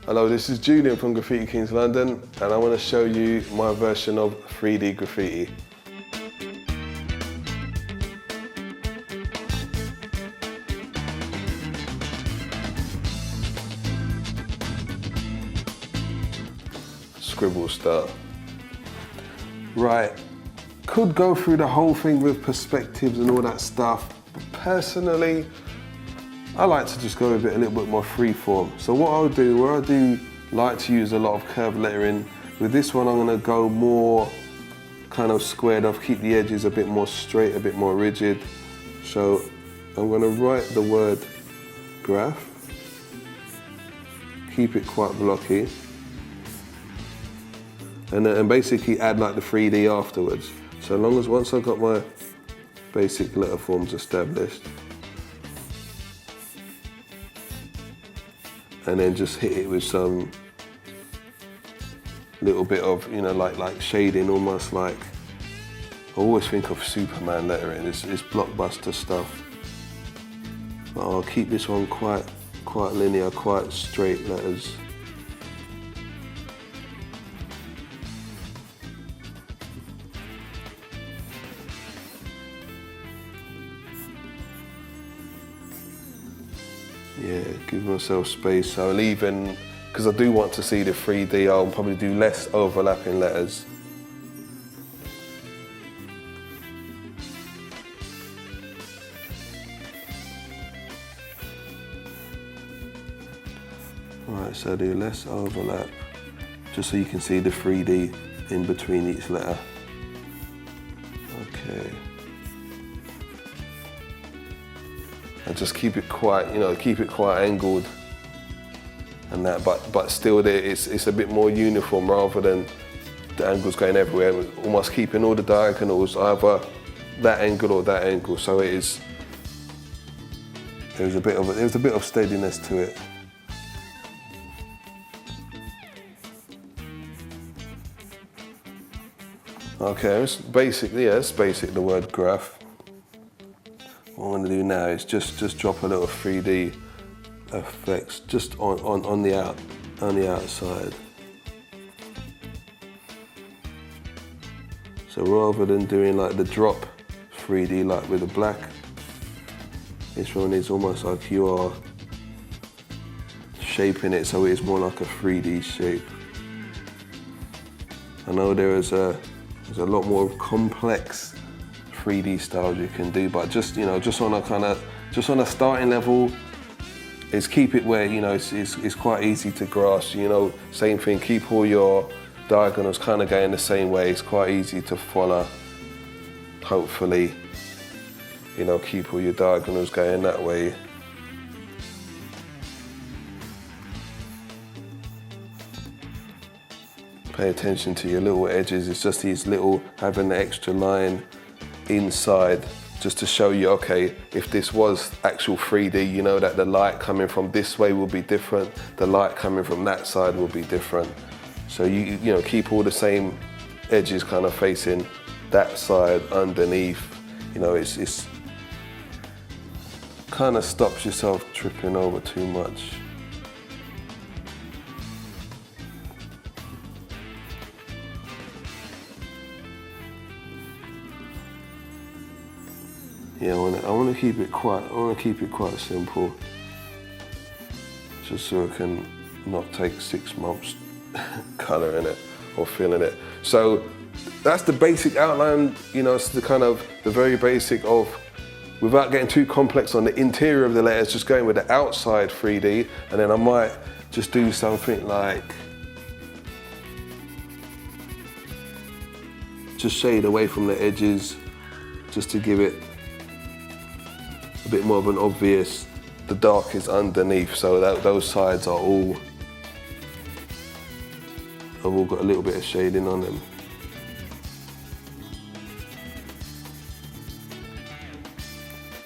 Hello, this is Julian from Graffiti Kings London, and I want to show you my version of 3D graffiti. Scribble style. Right, could go through the whole thing with perspectives and all that stuff, but personally, I like to just go with it a little bit more freeform. So what I'll do, where I do like to use a lot of curved lettering, with this one I'm going to go more kind of squared off, keep the edges a bit more straight, a bit more rigid. So I'm going to write the word graph, keep it quite blocky, and basically add like the 3D afterwards. So long as once I've got my basic letter forms established, and then just hit it with some little bit of, you know, like shading, almost like, I always think of Superman lettering, it's blockbuster stuff. But I'll keep this one quite linear, quite straight letters. Yeah, give myself space. So I'll even, because I do want to see the 3D, I'll probably do less overlapping letters. Alright, so do less overlap, just so you can see the 3D in between each letter. Okay. And just keep it quite, you know, keep it quite angled and that, but still it's a bit more uniform rather than the angles going everywhere, almost keeping all the diagonals either that angle or that angle. So it is, there's a bit of steadiness to it. Okay, it's basically, yeah, it's basic, the word graph. What I'm going to do now is just drop a little 3D effects just on the outside. So rather than doing like the drop 3D like with the black, this one is almost like you are shaping it so it is more like a 3D shape. I know there's a lot more complex 3D styles you can do, but just, you know, just on a starting level, is keep it where, you know, it's quite easy to grasp. You know, same thing, keep all your diagonals kind of going the same way. It's quite easy to follow. Hopefully, you know, keep all your diagonals going that way. Pay attention to your little edges. It's just these little, having the extra line inside, just to show you, okay, if this was actual 3D, you know that the light coming from this way will be different, the light coming from that side will be different. So you know, keep all the same edges kind of facing that side underneath. You know, it's kind of stops yourself tripping over too much. Yeah, I want to keep it quite simple, just so I can not take 6 months colouring it or filling it. So that's the basic outline. You know, it's the kind of the very basic of, without getting too complex on the interior of the letters, just going with the outside 3D, and then I might just do something like just shade away from the edges, just to give it a bit more of an obvious, the dark is underneath, so that those sides are all, have all got a little bit of shading on them.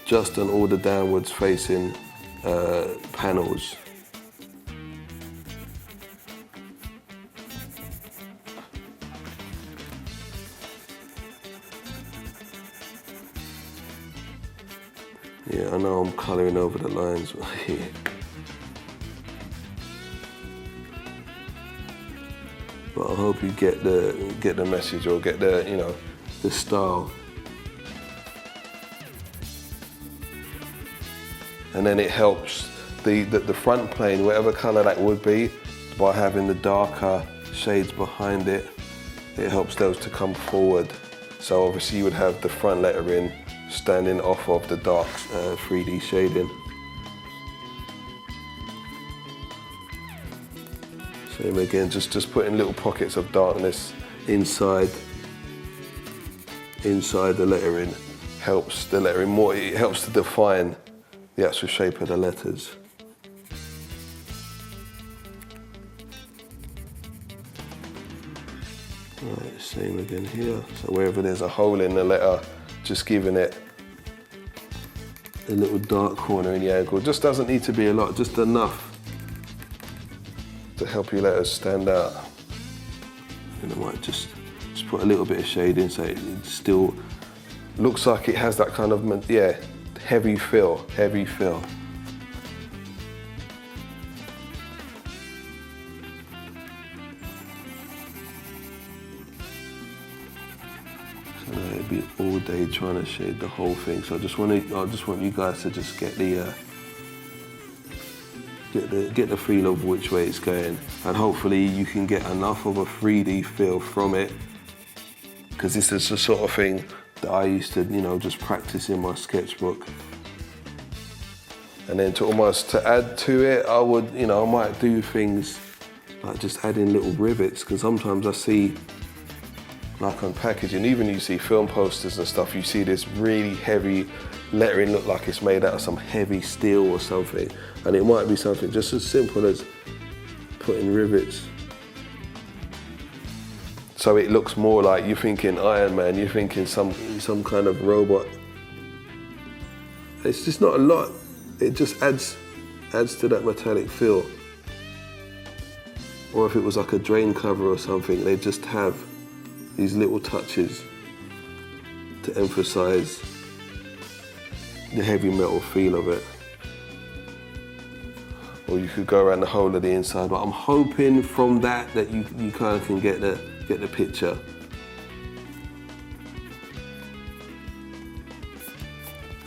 Just on all the downwards facing panels. Yeah, I know I'm colouring over the lines here. but I hope you get the message, or get the, you know, the style. And then it helps the front plane, whatever colour that would be, by having the darker shades behind it, it helps those to come forward. So obviously you would have the front lettering standing off of the dark 3D shading. Same again, just putting little pockets of darkness inside the lettering helps the lettering more. It helps to define the actual shape of the letters. Right, same again here. So wherever there's a hole in the letter, just giving it a little dark corner in the angle. Just doesn't need to be a lot, just enough to help your letters stand out. And I might just put a little bit of shade in so it still looks like it has that kind of, yeah, heavy feel. So it'd be all day trying to shade the whole thing. So I just want you guys to just get the feel of which way it's going, and hopefully you can get enough of a 3D feel from it, because this is the sort of thing that I used to, you know, just practice in my sketchbook. And then to add to it, I would, you know, I might do things like just adding little rivets, because sometimes I see, like on packaging, even you see film posters and stuff, you see this really heavy lettering look like it's made out of some heavy steel or something, and it might be something just as simple as putting rivets. So it looks more like you're thinking Iron Man, you're thinking some kind of robot. It's just not a lot. It just adds to that metallic feel. Or if it was like a drain cover or something, they just have these little touches to emphasize the heavy metal feel of it. Or you could go around the whole of the inside, but I'm hoping from that you kind of can get the picture.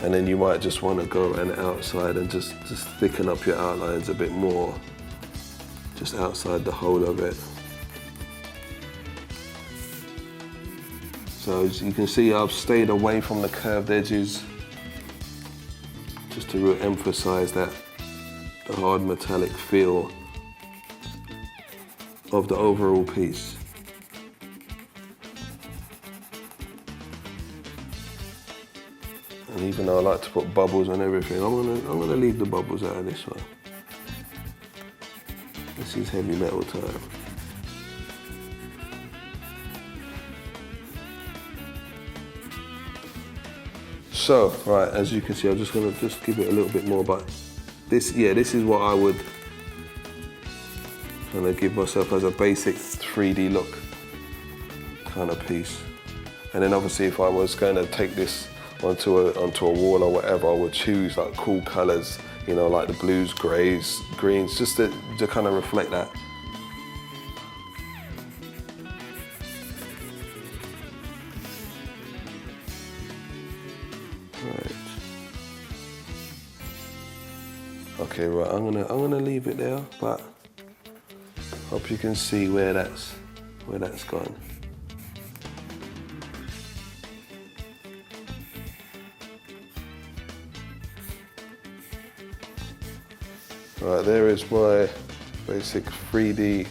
And then you might just want to go around the outside and just thicken up your outlines a bit more, just outside the whole of it. So as you can see, I've stayed away from the curved edges, just to really emphasize the hard metallic feel of the overall piece. And even though I like to put bubbles on everything, I'm gonna leave the bubbles out of this one. This is heavy metal time. So, right, as you can see, I'm just gonna give it a little bit more, but this is what I would kind of give myself as a basic 3D look kind of piece. And then obviously if I was going to take this onto a wall or whatever, I would choose like cool colors, you know, like the blues, grays, greens, just to kind of reflect that. Right. Okay, right, I'm gonna leave it there, but hope you can see where that's gone. Right, there is my basic 3D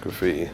graffiti.